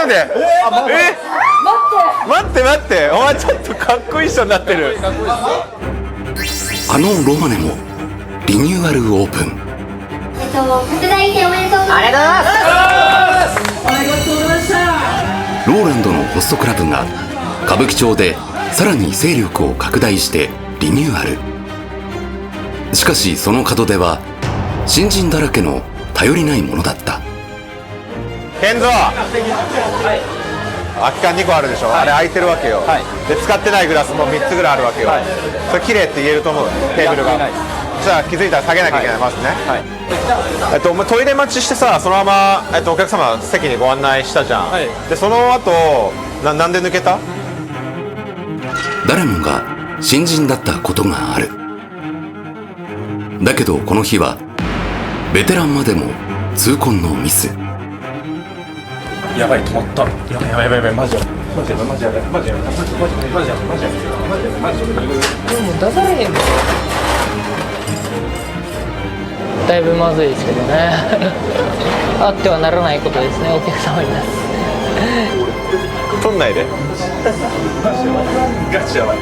待って、お前ちょっとかっこいい人になってる。あのロマネもリニューアルオープン。拡大移転おめでとうございます。ローランドのホストクラブが歌舞伎町でさらに勢力を拡大してリニューアル。しかしその門出は新人だらけの頼りないものだった。健三、空き缶2個あるでしょ、あれ空いてるわけよ、で使ってないグラスも3つぐらいあるわけよ、それ綺麗って言えると思う、テーブルが。じゃあ気づいたら下げなきゃいけない、まずね。お前トイレ待ちしてさ、そのまま、お客様席にご案内したじゃん、でその後なんで抜けた？誰もが新人だったことがある。だけどこの日はベテランまでも痛恨のミス。やばい、止まった。やばい、マジやばい、マジやばい、マジやばい、マジやばい、マジやばい、マジやばい、マジやばい、マジやばい、マジやばい。もう出されへんの。だいぶまずいですけどね。あってはならないことですね、お客様に対して。取んないで。ガチやばい。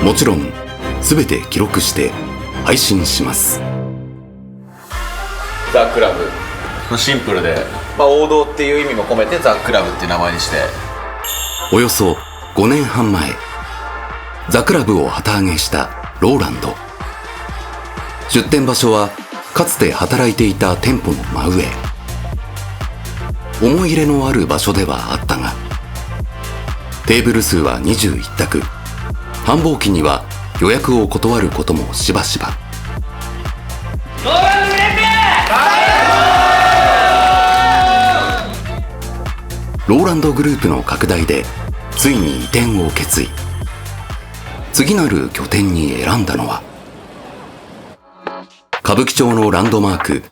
もちろん全て記録して配信します。ザ・クラブシンプルで、王道っていう意味も込めてザ・クラブっていう名前にして。およそ5年半前、ザ・クラブを旗揚げしたローランド。出店場所はかつて働いていた店舗の真上。思い入れのある場所ではあったが、テーブル数は21択、繁忙期には予約を断ることもしばしば。ローランドグループの拡大でついに移転を決意。次なる拠点に選んだのは歌舞伎町のランドマーク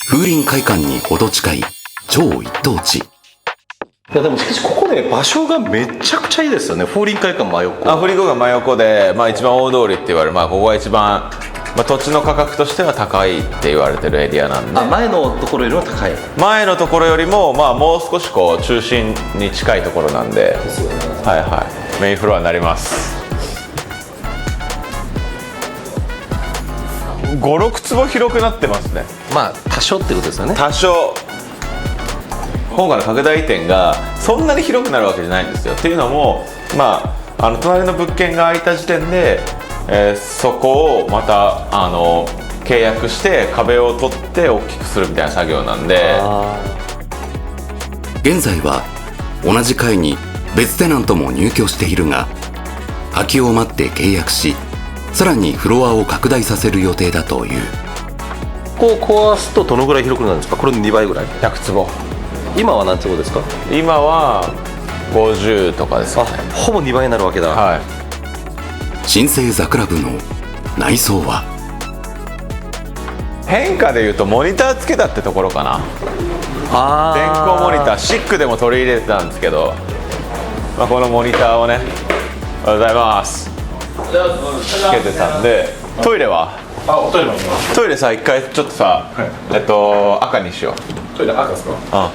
風林会館にほど近い超一等地。いやでもしかしここで場所がめちゃくちゃいいですよね。風林会館真横。風林会館真横で、一番大通りって言われる、ここが一番、土地の価格としては高いって言われてるエリアなんで。前のところよりも高い。前のところよりも、もう少しこう中心に近いところなんで、メインフロアになります。5、6坪広くなってますね。多少ってことですよね。多少。今回の拡大移転がそんなに広くなるわけじゃないんですよ。っていうのも、隣の物件が空いた時点で、そこをまた契約して壁を取って大きくするみたいな作業なんで。現在は同じ階に別テナントも入居しているが、空きを待って契約し、さらにフロアを拡大させる予定だという。ここを壊すとどのぐらい広くなるんですか？これの2倍ぐらい。100坪。今は何坪ですか？今は50とかですかね。ほぼ2倍になるわけだ。新生ザクラブの内装は変化でいうとモニターつけたってところかな。電光モニター、シックでも取り入れてたんですけど、このモニターをね、おはようございます、つけてたんで。トイレはトイレさ、一回ちょっとさ、赤にしよう。トイレ赤ですか？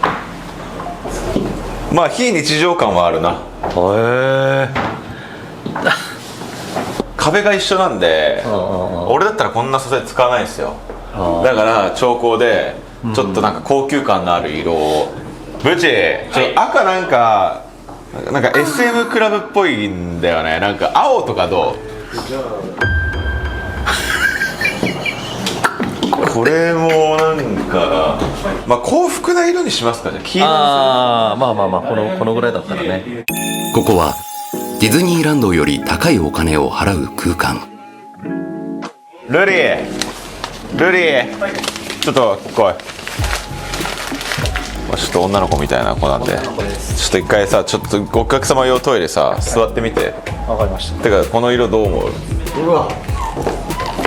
非日常感はあるな。壁が一緒なんで、俺だったらこんな素材使わないですよ。だから調光でちょっとなんか高級感のある色を。ブチ、赤なんか SM クラブっぽいんだよね。なんか青とかどう？これもなんか幸福な色にしますか？じゃあ黄色にする。このぐらいだったらね。ここはディズニーランドより高いお金を払う空間。ルリー、ちょっと来い。ちょっと女の子みたいな子なんで、ちょっと一回さ、ちょっとお客様用トイレさ、座ってみて。わかりました。てかこの色どう思う？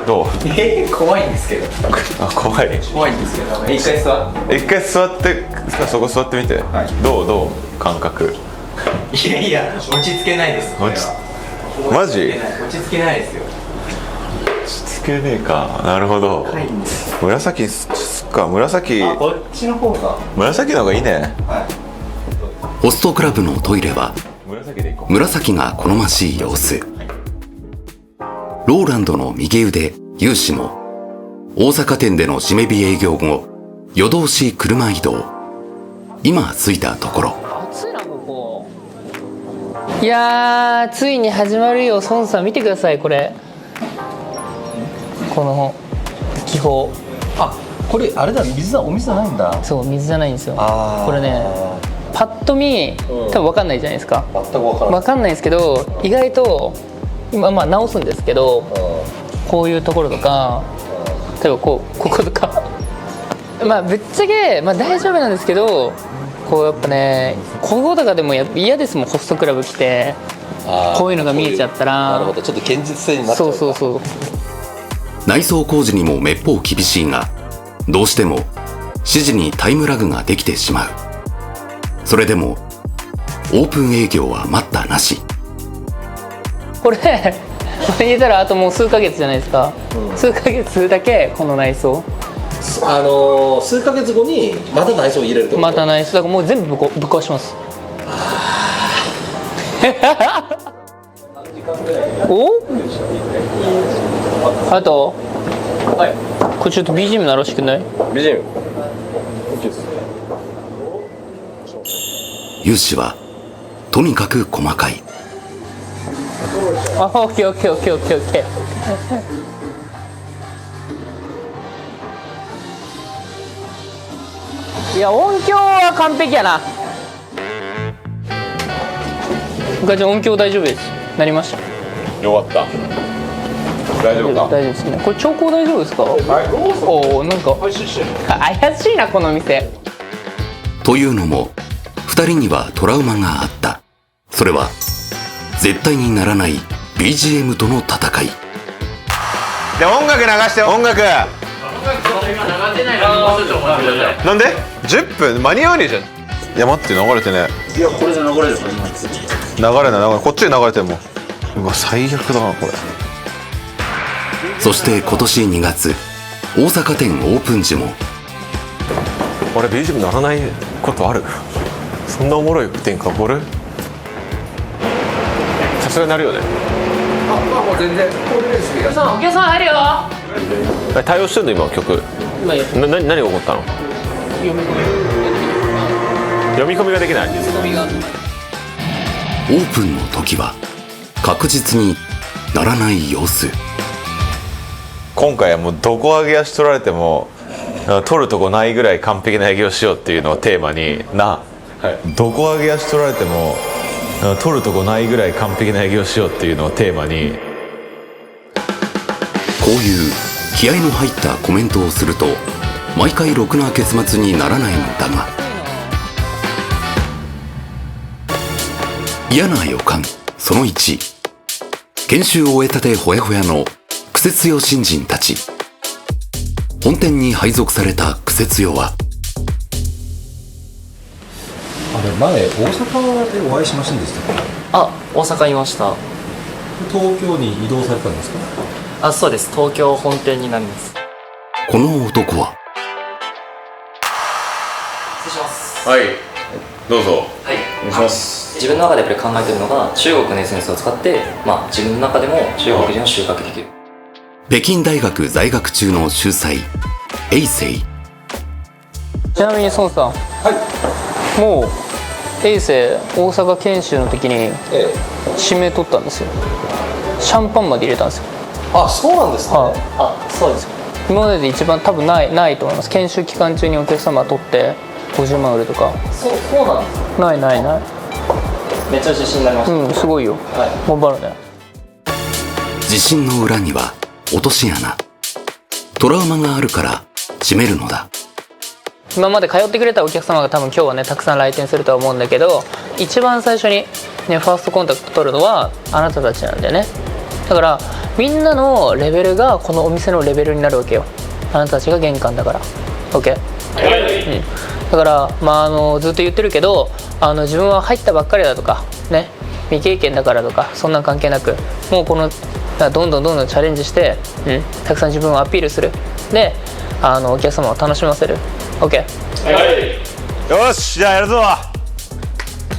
どう？怖いんですけど。怖い。怖いんですけど。一回座って、そこ座ってみて。どう感覚？いや落ち着けないです。マジ？落ち着けないですよ。落ち着けねえか。なるほど。紫すっか。紫。こっちの方が。紫の方がいいね。ホストクラブのトイレは紫でいこう。紫が好ましい様子。ローランドの右腕ユウシも大阪店での締め日営業後、夜通し車移動。今着いたところ、暑いなここ。いやー、ついに始まるよ。孫さん見てください、これ。この気泡。あ、これあれだ、お水じゃないんだ。そう、水じゃないんですよ。あーこれね、パッと見多分分かんないじゃないですか。全く分からない。分かんないですけど、意外と今まあ直すんですけど、こういうところとか、例えばこことかまあぶっちゃけ、まあ、大丈夫なんですけど、こうやっぱね、こことかでも嫌ですもん。ホストクラブ来てこういうのが見えちゃったら。なるほど、ちょっと現実性になっちゃう。そう内装工事にもめっぽう厳しいが、どうしても指示にタイムラグができてしまう。それでもオープン営業は待ったなし。これ入れたらあともう数ヶ月じゃないですか、数ヶ月だけこの内装、数ヶ月後にまた内装入れるってこと。また内装だからもう全部ぶっ壊します。おあと、これちょっと BGM 鳴らしてくんない？ BGM。ユウシはとにかく細かい。あ、オッケーオッケーオッケーオッケーオッケー。いや、音響は完璧やな。お母ちゃん音響大丈夫です。なりました。よかった。大丈夫か。大丈夫ですね。これ調光大丈夫ですか？おお、なんか怪しいなこの店。というのも2人にはトラウマがあった。それは絶対にならない BGM との戦い。で、音楽流して。音楽なんで10分間に合わねえじゃん。いや待って、流れてね。いや、これじゃ流れるから今。流れない、こっちで流れてるもん。うわ、最悪だなこれ。そして今年2月、大阪店オープン時も俺 BGM ならないことある？そんなおもろい展開起こる？さすがになるよね。お客さん入るよ。対応してるの今曲。今何が起こったの？読み込みができない。オープンの時は確実にならない様子。今回はもうどこ上げ足取られても取るとこないぐらい完璧な営業しようっていうのをテーマにな、どこ上げ足取られても取るとこないぐらい完璧な営業しようっていうのをテーマに、こういう気合の入ったコメントをすると毎回ろくな結末にならないのだが、嫌な予感その1。研修を終えたてほやほやのクセ強新人たち。本店に配属されたクセ強は、あれ前大阪でお会いしませんでしたか？あ、大阪いました。東京に移動されたんですか？あ、そうです。東京本店になります。この男は失礼します。はい、どうぞ。はい。お願いします。自分の中でやっぱり考えてるのが、中国の SNS を使って、自分の中でも中国人を収穫できる。北京大学在学中の秀才エイセイ。ちなみに孫さん、もうエイセ大阪研修の時に指名取ったんですよ。シャンパンまで入れたんですよ。あ、そうなんですね。あ、そうですよ。今までで一番多分ないと思います。研修期間中にお客様取って50万売るとか。そうなんです。ないめっちゃ自信になりました。うん、すごいよ、頑張るね。自信の裏には落とし穴。トラウマがあるから閉めるのだ。今まで通ってくれたお客様が多分今日はねたくさん来店するとは思うんだけど、一番最初にねファーストコンタクト取るのはあなたたちなんだよね。だからみんなのレベルがこのお店のレベルになるわけよ。あなたたちが玄関だから OK、だからずっと言ってるけど、自分は入ったばっかりだとかね、未経験だからとかそんなん関係なく、もうこのどんどんチャレンジして、たくさん自分をアピールする。でお客様を楽しませる。 OK、よし、じゃあやるぞ。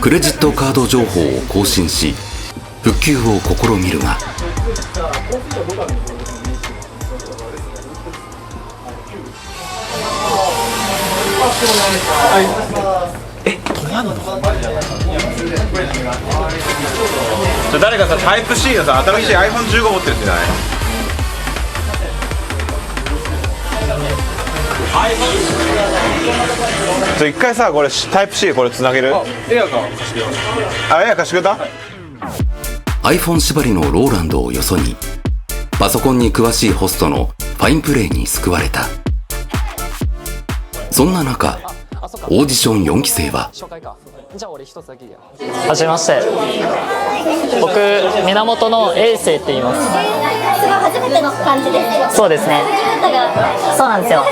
クレジットカード情報を更新し復旧を試みるが誰かさタイプ C のさ新しい iPhone15 持ってる人いない？一回さこれタイプ C これつなげる？エア貸してくれた？iPhone 縛りのローランドをよそにパソコンに詳しいホストのファインプレーに救われた。そんな中オーディション4期生ははじめまして、僕源の永世って言います。初めての感じですよ。そうですね、そうなんですよ。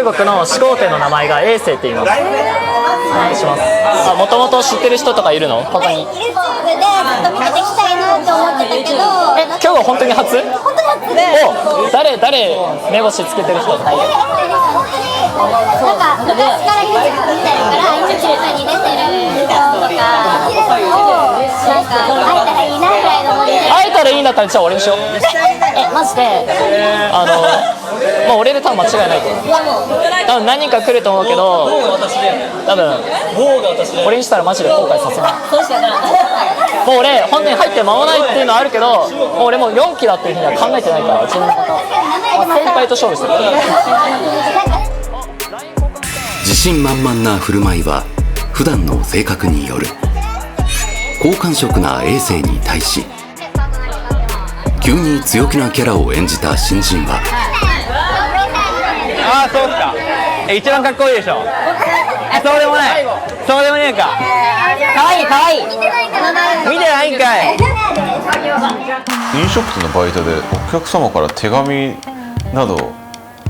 中国の始皇帝の名前が永世って言います。お願いします。もともと知ってる人とかいるの？ここに。 YouTube でずっと見ていきたいなって思ってたけど、今日は本当に初？本当に初で。お誰目星つけてる人なんか昔から見てるからYouTubeに出てる人とかをなんか会えたらいいなぐらいのノリで。会えたらいいんだったらじゃあ俺にしよう。マジでまあ俺で多分間違いないと思う。多分何人か来ると思うけど、多分俺にしたらマジで後悔させない。もう俺本当に入って間もないっていうのはあるけど、もう俺もう4期だっていうふうには考えてないから、自分のこと先輩と勝負する。自信満々な振る舞いは普段の性格による。好感触な衛星に対し、急に強気なキャラを演じた新人は、ああ、そうっすか。一番かっこいいでしょ。そうでもない。そうでもねえか。かわいいかわいい。見てないんかい。飲食店のバイトでお客様から手紙など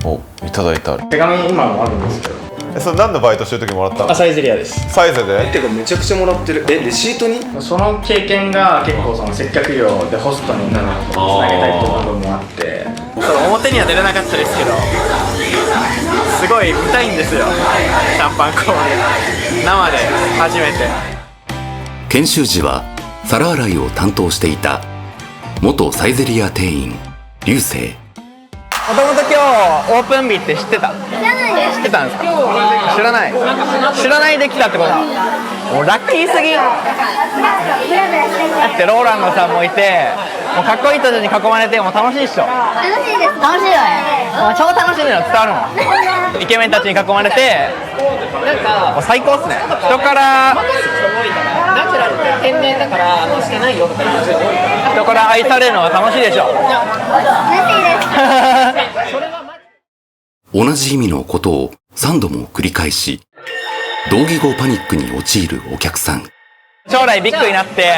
をいただいた。手紙今もあるんですけど。それ何のバイトしてる時もらったの？サイゼリアです。サイゼで？てかめちゃくちゃもらってる。レシートに？その経験が結構その接客業でホストになるのとつなげたいっていう部分もあって、表には出れなかったですけど、すごい見たいんですよ。シャンパンコール生で初めて。研修時は皿洗いを担当していた元サイゼリア店員流星。もともと今日オープン日って知ってた？知ってたんですか？知らない。知らないで来たってこと？もうラッキーすぎ。だってローランドさんもいて、もうかっこいい人たちに囲まれてもう楽しいっしょ。楽しいです。楽しいよね。もう超楽しいのよ伝わるもん。イケメンたちに囲まれて、もう最高っすね。人からナチュラルって天然だからしかないよとか人から愛されるのが楽しいでしょ。同じ意味のことを3度も繰り返し、同義語パニックに陥るお客さん。将来ビッグになって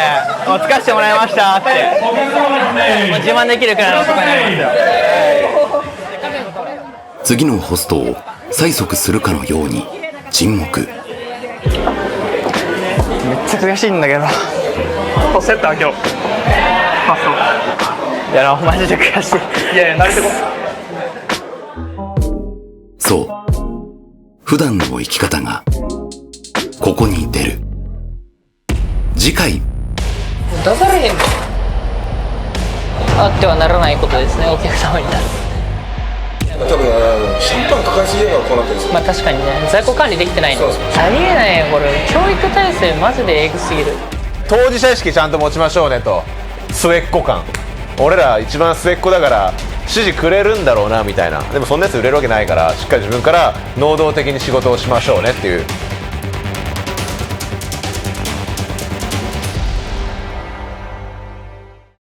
もうつかせてもらいましたってもう自慢できるくらいの男になりますよ。次のホストを催促するかのように沈黙。めっちゃ悔しいんだけどセッター今日いやマジで悔しい。いやいや慣れてこそう、普段の生き方がここに出る。次回、出されへんのあってはならないことですね、お客様になる。多分シャンパンかかりすぎるからこうなってるんですよ。まあ確かにね、在庫管理できてないの。ありえないよこれ。教育体制マジでエグすぎる。当事者意識ちゃんと持ちましょうねと。末っ子感。俺ら一番末っ子だから指示くれるんだろうなみたいな。でもそんなやつ売れるわけないから、しっかり自分から能動的に仕事をしましょうねっていう